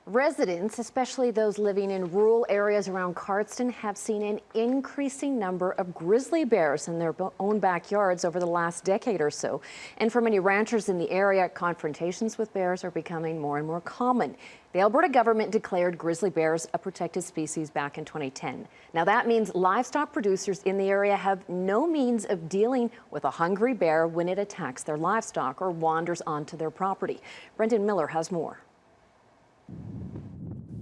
Residents, especially those living in rural areas around Cardston, have seen an increasing number of grizzly bears in their own backyards over the last decade or so. And for many ranchers in the area, confrontations with bears are becoming more and more common. The Alberta government declared grizzly bears a protected species back in 2010. Now that means livestock producers in the area have no means of dealing with a hungry bear when it attacks their livestock or wanders onto their property. Brendan Miller has more.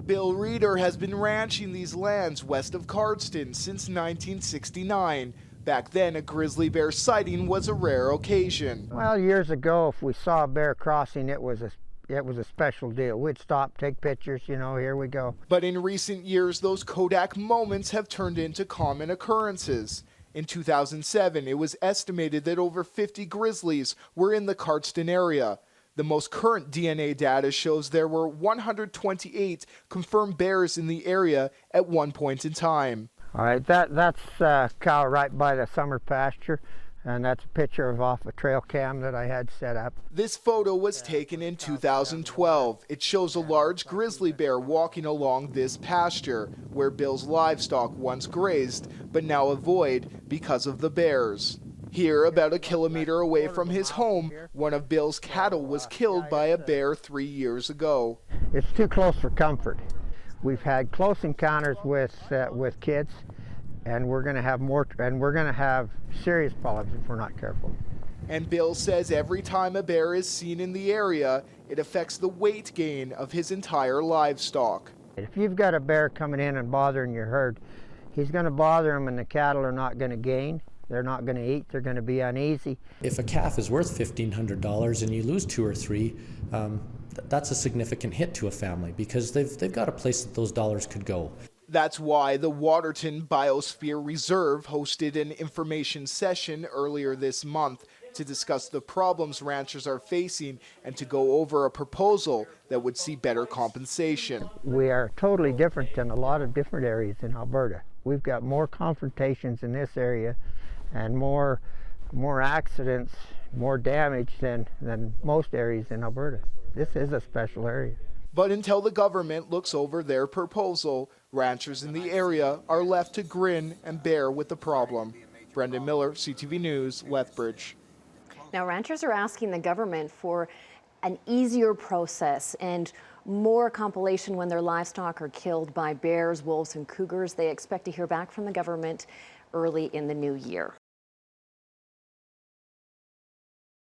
Bill Reeder has been ranching these lands west of Cardston since 1969. Back then, a grizzly bear sighting was a rare occasion. Well, years ago, if we saw a bear crossing, it was a special deal. We'd stop, take pictures, here we go. But in recent years, those Kodak moments have turned into common occurrences. In 2007, it was estimated that over 50 grizzlies were in the Cardston area. The most current DNA data shows there were 128 confirmed bears in the area at one point in time. All right, that's a cow right by the summer pasture, and that's a picture off a trail cam that I had set up. This photo was taken in 2012. It shows a large grizzly bear walking along this pasture, where Bill's livestock once grazed, but now avoid because of the bears. Here, about a kilometer away from his home, one of Bill's cattle was killed by a bear 3 years ago. It's too close for comfort. We've had close encounters with kids, and we're going to have more, and we're going to have serious problems if we're not careful. And Bill says every time a bear is seen in the area, it affects the weight gain of his entire livestock. If you've got a bear coming in and bothering your herd, he's going to bother them, and the cattle are not going to gain. They're not going to eat, they're going to be uneasy. If a calf is worth $1,500 and you lose 2 or 3, that's a significant hit to a family because they've got a place that those dollars could go. That's why the Waterton Biosphere Reserve hosted an information session earlier this month to discuss the problems ranchers are facing and to go over a proposal that would see better compensation. We are totally different than a lot of different areas in Alberta. We've got more confrontations in this area and more accidents, more damage than most areas in Alberta. This is a special area. But until the government looks over their proposal, ranchers in the area are left to grin and bear with the problem. Brendan Miller, CTV News, Lethbridge. Now, ranchers are asking the government for an easier process and more compilation when their livestock are killed by bears, wolves, and cougars. They expect to hear back from the government early in the new year.